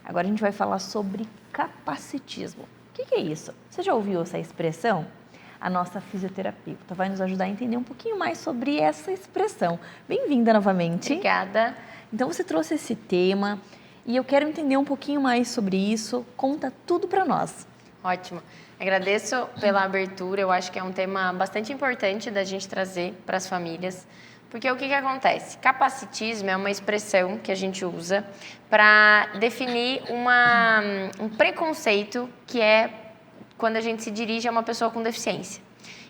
Agora a gente vai falar sobre capacitismo. O que é isso? Você já ouviu essa expressão? A nossa fisioterapeuta vai nos ajudar a entender um pouquinho mais sobre essa expressão. Bem-vinda novamente. Obrigada. Então você trouxe esse tema e eu quero entender um pouquinho mais sobre isso. Conta tudo para nós. Ótimo. Agradeço pela abertura. Eu acho que é um tema bastante importante da gente trazer para as famílias. Porque o que acontece? Capacitismo é uma expressão que a gente usa para definir um preconceito que é quando a gente se dirige a uma pessoa com deficiência.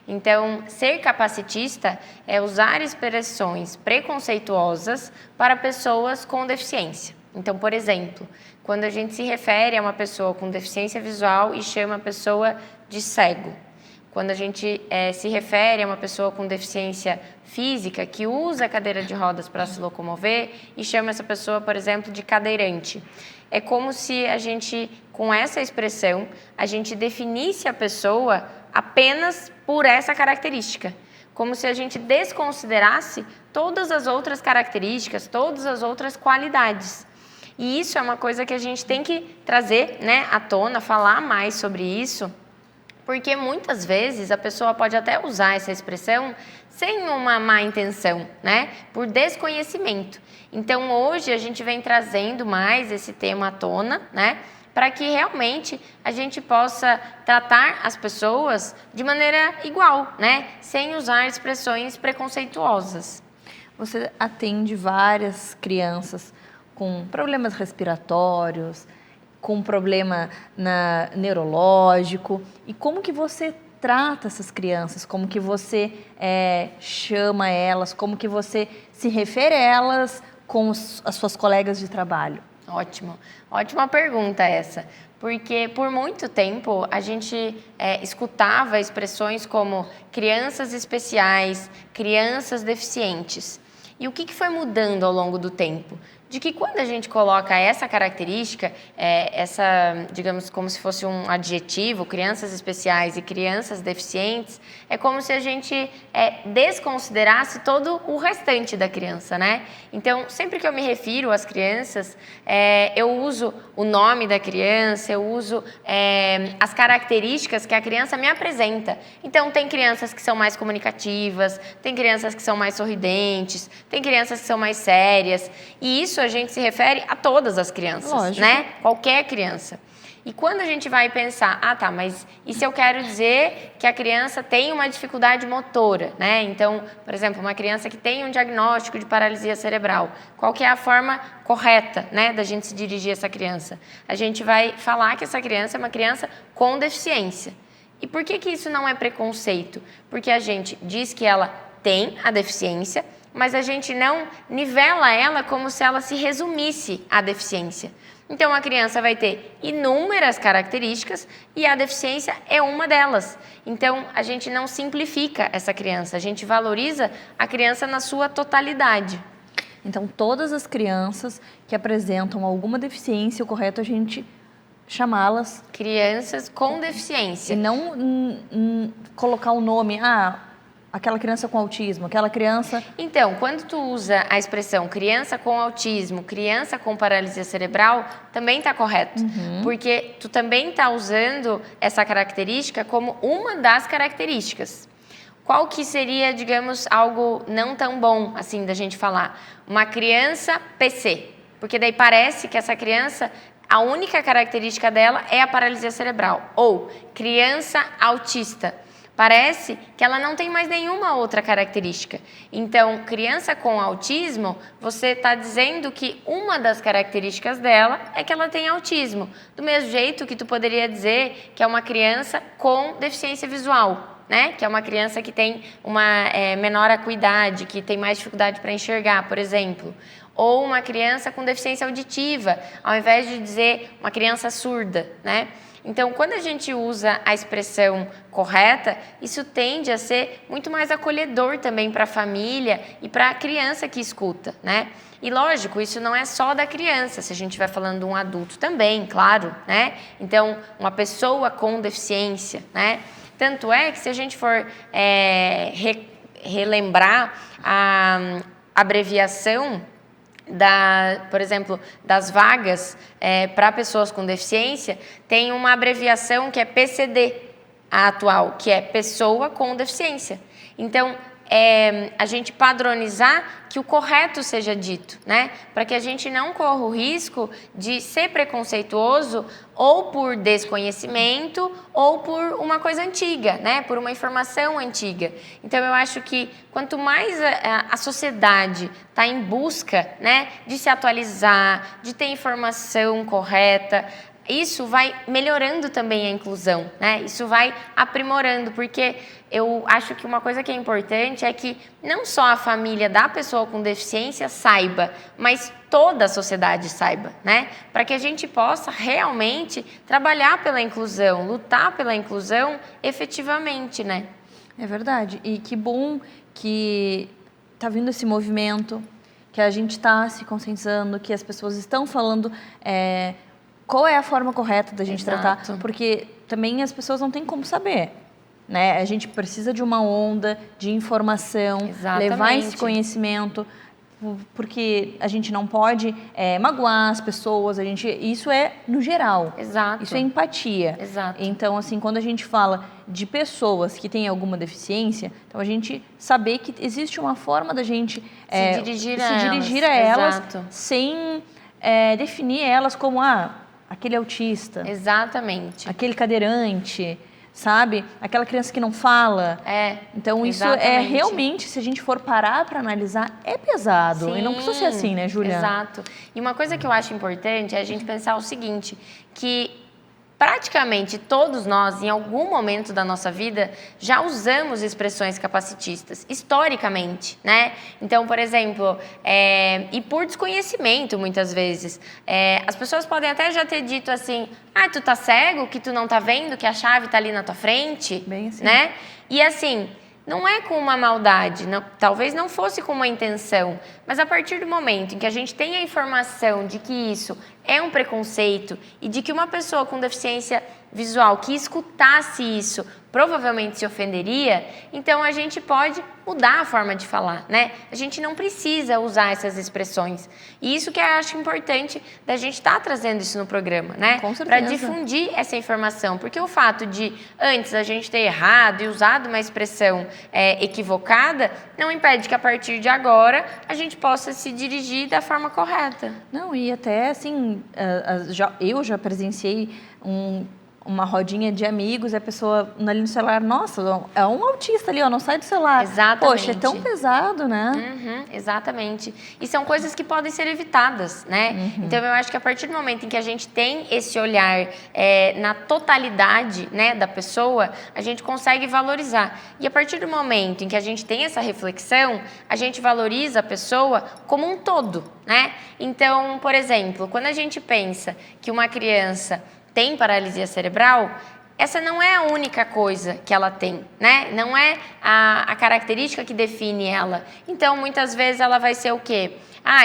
Então, ser capacitista é usar expressões preconceituosas para pessoas com deficiência. Então, por exemplo, quando a gente se refere a uma pessoa com deficiência visual e chama a pessoa de cego. Quando a gente se refere a uma pessoa com deficiência física que usa a cadeira de rodas para se locomover e chama essa pessoa, por exemplo, de cadeirante. É como se a gente, com essa expressão, a gente definisse a pessoa apenas por essa característica. Como se a gente desconsiderasse todas as outras características, todas as outras qualidades. E isso é uma coisa que a gente tem que trazer, né, à tona, falar mais sobre isso, porque muitas vezes a pessoa pode até usar essa expressão sem uma má intenção, né? Por desconhecimento. Então, hoje a gente vem trazendo mais esse tema à tona, né? Para que realmente a gente possa tratar as pessoas de maneira igual, né? Sem usar expressões preconceituosas. Você atende várias crianças com problemas respiratórios, com problema neurológico. E como que você trata essas crianças? Como que você chama elas? Como que você se refere a elas com as suas colegas de trabalho? Ótimo. Ótima pergunta essa. Porque por muito tempo a gente escutava expressões como crianças especiais, crianças deficientes. E o que foi mudando ao longo do tempo? De que quando a gente coloca essa característica, digamos, como se fosse um adjetivo, crianças especiais e crianças deficientes, é como se a gente desconsiderasse todo o restante da criança, né? Então, sempre que eu me refiro às crianças, eu uso o nome da criança, eu uso as características que a criança me apresenta. Então, tem crianças que são mais comunicativas, tem crianças que são mais sorridentes, tem crianças que são mais sérias, e isso a gente se refere a todas as crianças, lógico, né? Qualquer criança. E quando a gente vai pensar, tá, mas e se eu quero dizer que a criança tem uma dificuldade motora, né? Então, por exemplo, uma criança que tem um diagnóstico de paralisia cerebral, qual que é a forma correta, né, da gente se dirigir a essa criança? A gente vai falar que essa criança é uma criança com deficiência. E por que isso não é preconceito? Porque a gente diz que ela tem a deficiência, mas a gente não nivela ela como se ela se resumisse à deficiência. Então, a criança vai ter inúmeras características e a deficiência é uma delas. Então, a gente não simplifica essa criança, a gente valoriza a criança na sua totalidade. Então, todas as crianças que apresentam alguma deficiência, o correto é a gente chamá-las... Crianças com deficiência. E não colocar o nome... aquela criança com autismo, aquela criança... Então, quando tu usa a expressão criança com autismo, criança com paralisia cerebral, também está correto. Porque tu também está usando essa característica como uma das características. Qual que seria, digamos, algo não tão bom, assim, da gente falar? Uma criança PC. Porque daí parece que essa criança, a única característica dela é a paralisia cerebral. Ou criança autista. Parece que ela não tem mais nenhuma outra característica. Então, criança com autismo, você está dizendo que uma das características dela é que ela tem autismo. Do mesmo jeito que tu poderia dizer que é uma criança com deficiência visual, né? Que é uma criança que tem uma menor acuidade, que tem mais dificuldade para enxergar, por exemplo. Ou uma criança com deficiência auditiva, ao invés de dizer uma criança surda, né? Então, quando a gente usa a expressão correta, isso tende a ser muito mais acolhedor também para a família e para a criança que escuta, né? E lógico, isso não é só da criança, se a gente vai falando de um adulto também, claro, né? Então, uma pessoa com deficiência, né? Tanto é que se a gente for relembrar a abreviação por exemplo, das vagas para pessoas com deficiência, tem uma abreviação que é PCD, a atual, que é pessoa com deficiência. Então, a gente padronizar que o correto seja dito, né? Para que a gente não corra o risco de ser preconceituoso ou por desconhecimento ou por uma coisa antiga, né? Por uma informação antiga. Então, eu acho que quanto mais a sociedade está em busca, né, de se atualizar, de ter informação correta, isso vai melhorando também a inclusão, né? Isso vai aprimorando, porque eu acho que uma coisa que é importante é que não só a família da pessoa com deficiência saiba, mas toda a sociedade saiba, né? Para que a gente possa realmente trabalhar pela inclusão, lutar pela inclusão efetivamente, né? É verdade. E que bom que está vindo esse movimento, que a gente está se conscientizando, que as pessoas estão falando qual é a forma correta da gente tratar, porque também as pessoas não têm como saber, né? A gente precisa de uma onda de informação, levar esse conhecimento, porque a gente não pode magoar as pessoas, isso é no geral. Exato. Isso é empatia. Exato. Então, assim, quando a gente fala de pessoas que têm alguma deficiência, então a gente saber que existe uma forma da gente se dirigir a elas Exato. sem definir elas como aquele autista. Exatamente. Aquele cadeirante, sabe? Aquela criança que não fala. Então, isso realmente, se a gente for parar para analisar, é pesado. Sim, e não precisa ser assim, né, Júlia? Exato. E uma coisa que eu acho importante é a gente pensar o seguinte, que praticamente todos nós, em algum momento da nossa vida, já usamos expressões capacitistas, historicamente, né? Então, por exemplo, e por desconhecimento, muitas vezes, as pessoas podem até já ter dito assim, tu tá cego, que tu não tá vendo, que a chave tá ali na tua frente, bem assim, né? E assim, não é com uma maldade, talvez não fosse com uma intenção, mas a partir do momento em que a gente tem a informação de que isso é um preconceito e de que uma pessoa com deficiência visual que escutasse isso provavelmente se ofenderia, então a gente pode mudar a forma de falar, né? A gente não precisa usar essas expressões. E isso que eu acho importante da gente estar trazendo isso no programa, né? Com certeza. Para difundir essa informação. Porque o fato de antes a gente ter errado e usado uma expressão equivocada não impede que a partir de agora a gente possa se dirigir da forma correta. Não, e até assim, eu já presenciei uma rodinha de amigos e a pessoa ali no celular, nossa, é um autista ali, não sai do celular. Exatamente. Poxa, é tão pesado, né? Exatamente. E são coisas que podem ser evitadas, né? Então, eu acho que a partir do momento em que a gente tem esse olhar na totalidade, né, da pessoa, a gente consegue valorizar. E a partir do momento em que a gente tem essa reflexão, a gente valoriza a pessoa como um todo, né? Então, por exemplo, quando a gente pensa que uma criança tem paralisia cerebral, essa não é a única coisa que ela tem, né? Não é a característica que define ela. Então, muitas vezes ela vai ser o quê?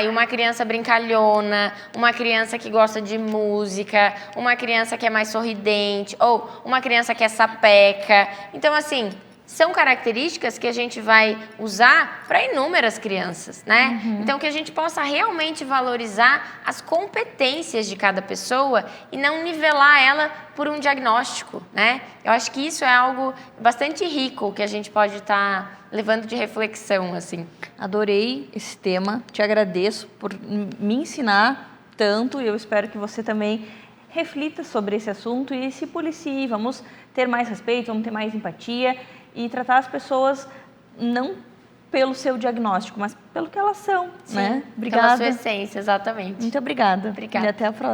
Uma criança brincalhona, uma criança que gosta de música, uma criança que é mais sorridente, ou uma criança que é sapeca. Então, assim, são características que a gente vai usar para inúmeras crianças, né? Então, que a gente possa realmente valorizar as competências de cada pessoa e não nivelar ela por um diagnóstico, né? Eu acho que isso é algo bastante rico que a gente pode estar levando de reflexão, assim. Adorei esse tema, te agradeço por me ensinar tanto e eu espero que você também reflita sobre esse assunto e se policie. Vamos ter mais respeito, vamos ter mais empatia e tratar as pessoas não pelo seu diagnóstico, mas pelo que elas são, Sim, né? Obrigada. Pela sua essência, exatamente. Muito obrigada. Obrigada. E até a próxima.